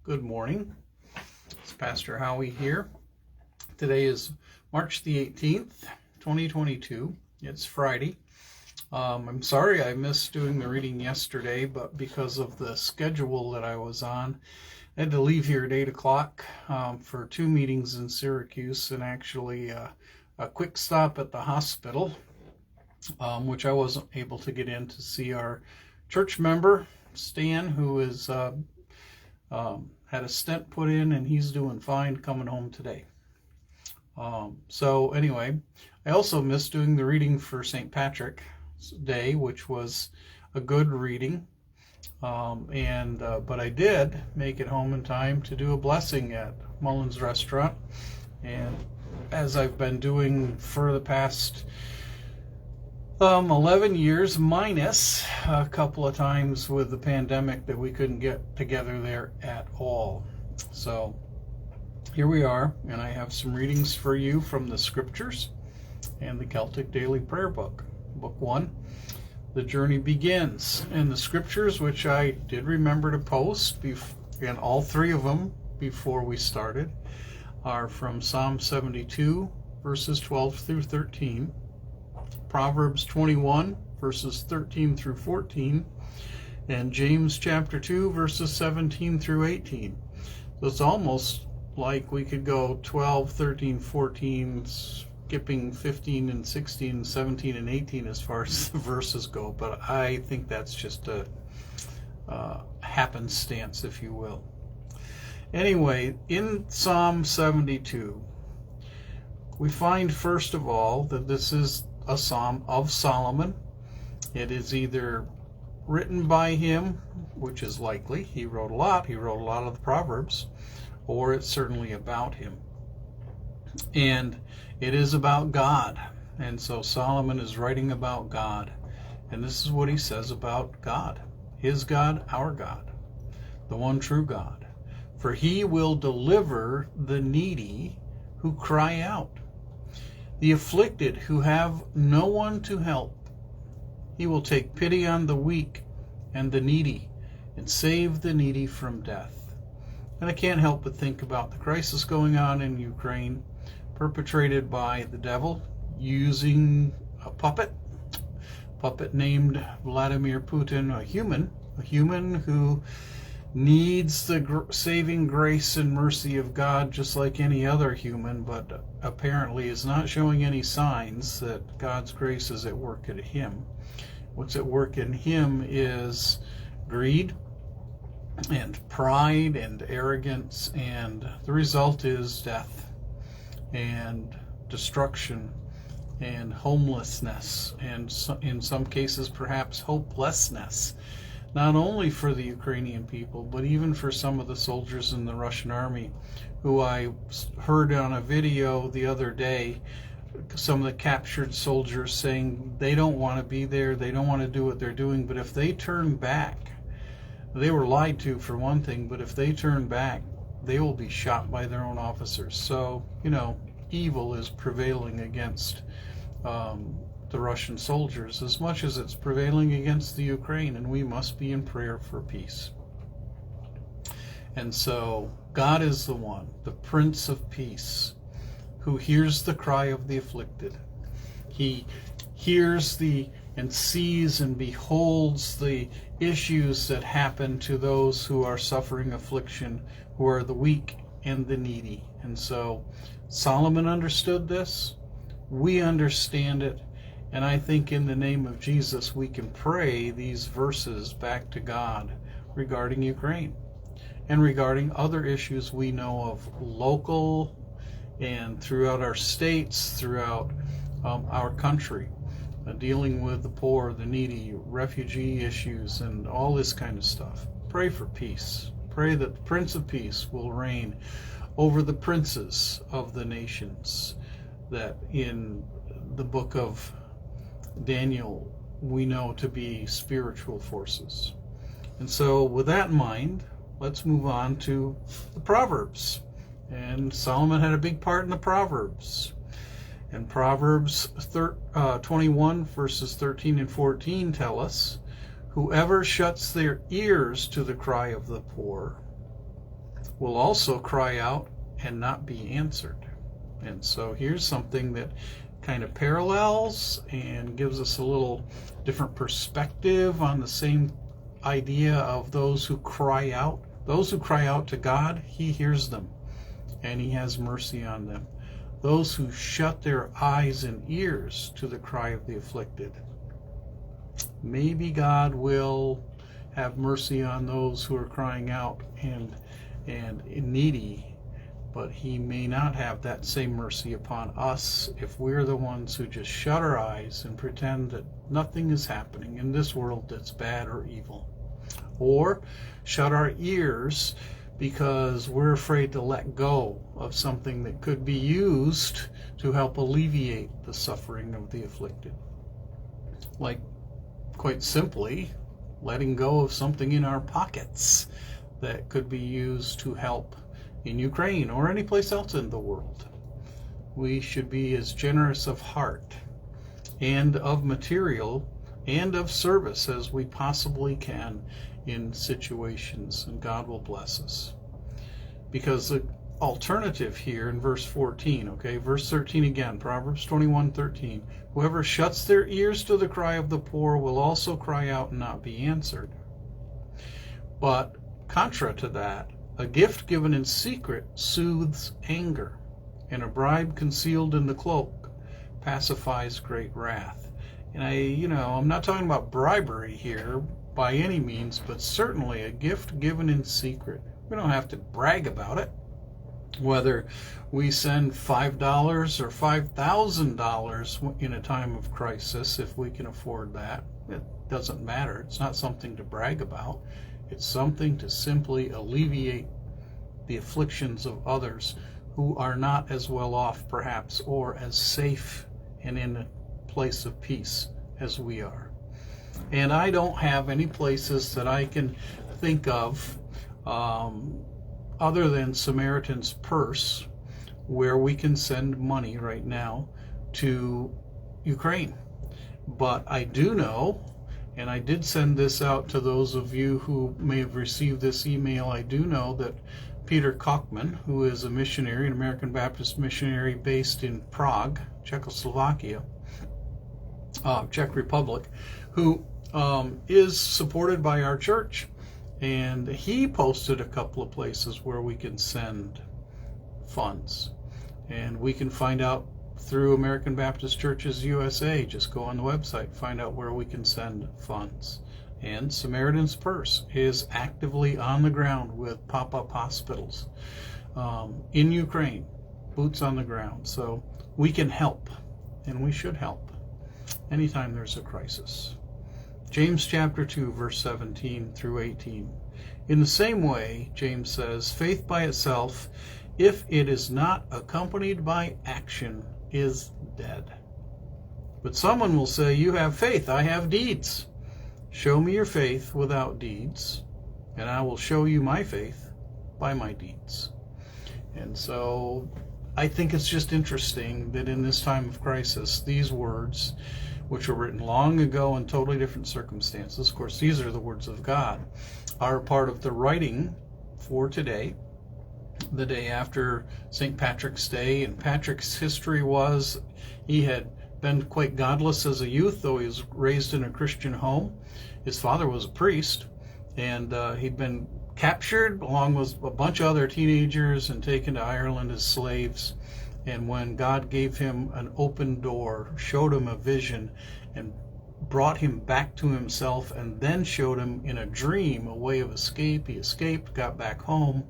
Good morning. It's Pastor Howie here. Today is March the 18th, 2022. It's Friday. I'm sorry I missed doing the reading yesterday, but because of the schedule that I was on, I had to leave here at 8 o'clock for two meetings in Syracuse and actually a quick stop at the hospital, which I wasn't able to get in to see our church member, Stan, who is had a stent put in, and he's doing fine, coming home today. So anyway, I also missed doing the reading for St. Patrick's Day, which was a good reading. But I did make it home in time to do a blessing at Mullen's Restaurant. And as I've been doing for the past 11 years, minus a couple of times with the pandemic that we couldn't get together there at all. So here we are, and I have some readings for you from the scriptures and the Celtic Daily Prayer book. Book 1, The Journey Begins. And the scriptures, which I did remember to post, and all three of them before we started, are from Psalm 72, verses 12 through 13, Proverbs 21, verses 13 through 14, and James chapter 2, verses 17 through 18. So it's almost like we could go 12, 13, 14, skipping 15 and 16, 17 and 18 as far as the verses go, but I think that's just a happenstance, if you will. Anyway, in Psalm 72, we find first of all that this is a psalm of Solomon. It is either written by him, which is likely, he wrote a lot of the Proverbs, or it's certainly about him. And it is about God. And so Solomon is writing about God. And this is what he says about God. His God, our God, the one true God. For he will deliver the needy who cry out, the afflicted who have no one to help. He will take pity on the weak and the needy and save the needy from death. And I can't help but think about the crisis going on in Ukraine, perpetrated by the devil using a puppet named Vladimir Putin, a human who needs the saving grace and mercy of God just like any other human, but apparently is not showing any signs that God's grace is at work in him. What's at work in him is greed and pride and arrogance, and the result is death and destruction and homelessness, and in some cases perhaps hopelessness, not only for the Ukrainian people, but even for some of the soldiers in the Russian army, who I heard on a video the other day, some of the captured soldiers saying they don't want to be there, they don't want to do what they're doing, but if they turn back, they were lied to for one thing, but if they turn back, they will be shot by their own officers. So, evil is prevailing against the Russian soldiers as much as it's prevailing against the Ukraine, and we must be in prayer for peace. And so God is the one, the Prince of Peace, who hears the cry of the afflicted. He hears and sees and beholds the issues that happen to those who are suffering affliction, who are the weak and the needy. And so Solomon understood this. We understand it. And I think in the name of Jesus, we can pray these verses back to God regarding Ukraine and regarding other issues we know of local and throughout our states, throughout our country, dealing with the poor, the needy, refugee issues, and all this kind of stuff. Pray for peace. Pray that the Prince of Peace will reign over the princes of the nations that in the book of Daniel we know to be spiritual forces. And so with that in mind, let's move on to the Proverbs. And Solomon had a big part in the Proverbs. And Proverbs 21 verses 13 and 14 tell us, whoever shuts their ears to the cry of the poor will also cry out and not be answered. And so here's something that kind of parallels and gives us a little different perspective on the same idea of those who cry out. Those who cry out to God, he hears them and he has mercy on them. Those who shut their eyes and ears to the cry of the afflicted, maybe God will have mercy on those who are crying out and needy, but he may not have that same mercy upon us if we're the ones who just shut our eyes and pretend that nothing is happening in this world that's bad or evil. Or shut our ears because we're afraid to let go of something that could be used to help alleviate the suffering of the afflicted. Like, quite simply, letting go of something in our pockets that could be used to help in Ukraine or any place else in the world. We should be as generous of heart and of material and of service as we possibly can in situations, and God will bless us. Because the alternative here in verse 14, okay, verse 13 again, Proverbs 21:13, whoever shuts their ears to the cry of the poor will also cry out and not be answered. But contra to that, a gift given in secret soothes anger, and a bribe concealed in the cloak pacifies great wrath. And I'm not talking about bribery here by any means, but certainly a gift given in secret. We don't have to brag about it. Whether we send $5 or $5,000 in a time of crisis, if we can afford that, it doesn't matter. It's not something to brag about. It's something to simply alleviate the afflictions of others who are not as well off, perhaps, or as safe and in a place of peace as we are. And I don't have any places that I can think of other than Samaritan's Purse where we can send money right now to Ukraine. But I do know, and I did send this out to those of you who may have received this email, I do know that Peter Kochman, who is a missionary, an American Baptist missionary based in Prague, Czechoslovakia, Czech Republic, who is supported by our church. And he posted a couple of places where we can send funds. And we can find out through American Baptist Churches USA. Just go on the website, find out where we can send funds. And Samaritan's Purse is actively on the ground with pop-up hospitals in Ukraine, boots on the ground. So we can help, and we should help anytime there's a crisis. James chapter 2, verse 17 through 18. In the same way, James says, faith by itself, if it is not accompanied by action, is dead. But someone will say, you have faith, I have deeds. Show me your faith without deeds, and I will show you my faith by my deeds. And so I think it's just interesting that in this time of crisis, these words, which were written long ago in totally different circumstances, of course these are the words of God, are part of the writing for today, the day after St. Patrick's Day. And Patrick's history was he had been quite godless as a youth, though he was raised in a Christian home. His father was a priest, and he'd been captured along with a bunch of other teenagers and taken to Ireland as slaves. And when God gave him an open door, showed him a vision, and brought him back to himself, and then showed him in a dream a way of escape, he escaped, got back home,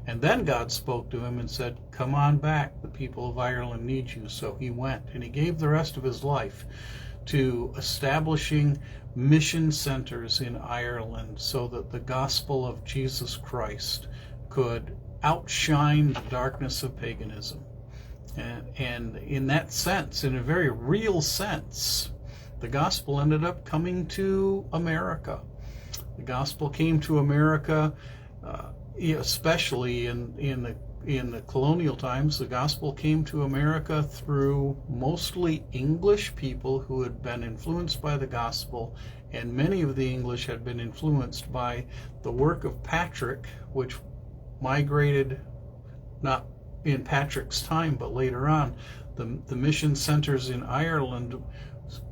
and then God spoke to him and said, come on back, the people of Ireland need you. So he went, and he gave the rest of his life to establishing mission centers in Ireland so that the gospel of Jesus Christ could outshine the darkness of paganism. And in that sense, in a very real sense, the gospel ended up coming to America. The gospel came to America, especially in the colonial times. The gospel came to America through mostly English people who had been influenced by the gospel, and many of the English had been influenced by the work of Patrick, which migrated, not in Patrick's time, but later on. The mission centers in Ireland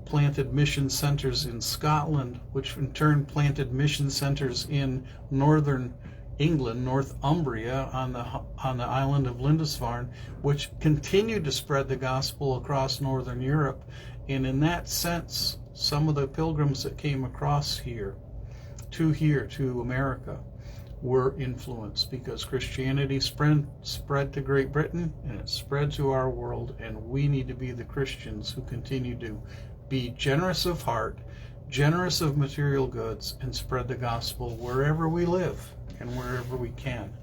planted mission centers in Scotland, which in turn planted mission centers in northern England, Northumbria, on the island of Lindisfarne, which continued to spread the gospel across northern Europe. And in that sense, some of the pilgrims that came across here to America, were influenced, because Christianity spread to Great Britain, and it spread to our world, and we need to be the Christians who continue to be generous of heart, generous of material goods, and spread the gospel wherever we live and wherever we can.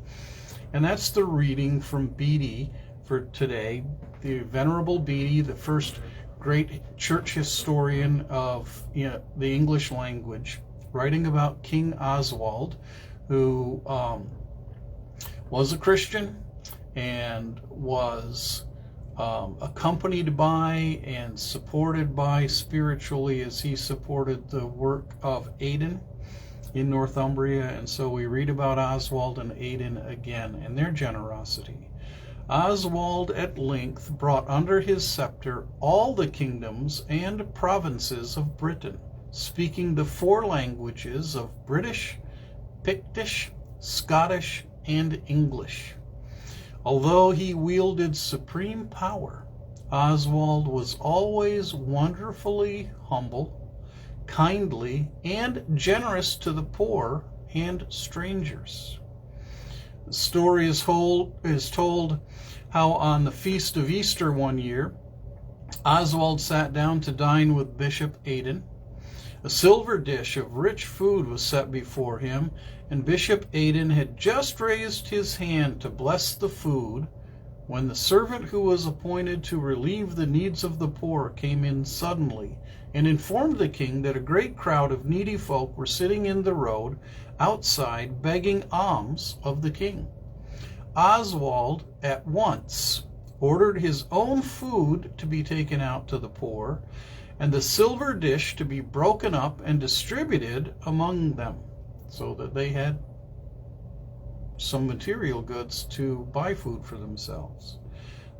And that's the reading from Bede for today. The Venerable Bede, the first great church historian of the English language, writing about King Oswald, who was a Christian and was accompanied by and supported by spiritually as he supported the work of Aidan in Northumbria. And so we read about Oswald and Aidan again and their generosity. Oswald at length brought under his scepter all the kingdoms and provinces of Britain, speaking the 4 languages of British, Pictish, Scottish, and English. Although he wielded supreme power, Oswald was always wonderfully humble, kindly, and generous to the poor and strangers. The story is told how on the feast of Easter one year, Oswald sat down to dine with Bishop Aidan. A silver dish of rich food was set before him, and Bishop Aidan had just raised his hand to bless the food when the servant who was appointed to relieve the needs of the poor came in suddenly and informed the king that a great crowd of needy folk were sitting in the road outside begging alms of the king. Oswald at once ordered his own food to be taken out to the poor, and the silver dish to be broken up and distributed among them, so that they had some material goods to buy food for themselves.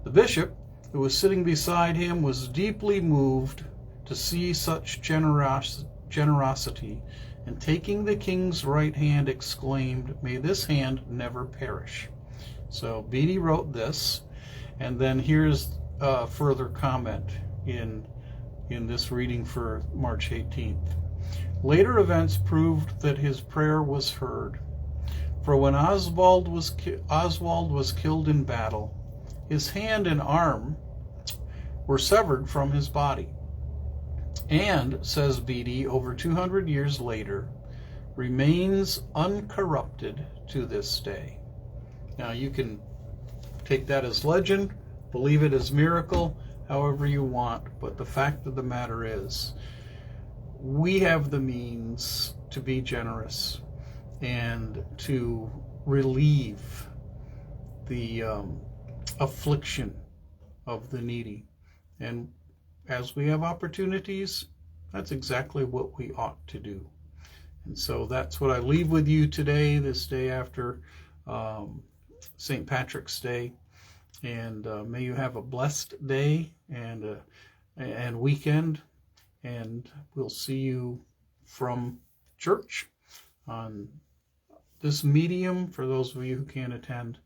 The bishop, who was sitting beside him, was deeply moved to see such generosity, and taking the king's right hand, exclaimed, "May this hand never perish." So Bede wrote this, and then here's a further comment in this reading for March 18th. Later events proved that his prayer was heard. For when Oswald was killed in battle, his hand and arm were severed from his body, and, says Bede, over 200 years later, remains uncorrupted to this day. Now you can take that as legend, believe it as miracle, however you want, but the fact of the matter is, we have the means to be generous and to relieve the affliction of the needy. And as we have opportunities, that's exactly what we ought to do. And so that's what I leave with you today, this day after St. Patrick's Day. And may you have a blessed day and weekend. And we'll see you from church on this medium, for those of you who can't attend,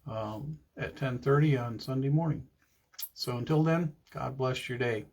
at 10:30 on Sunday morning. So until then, God bless your day.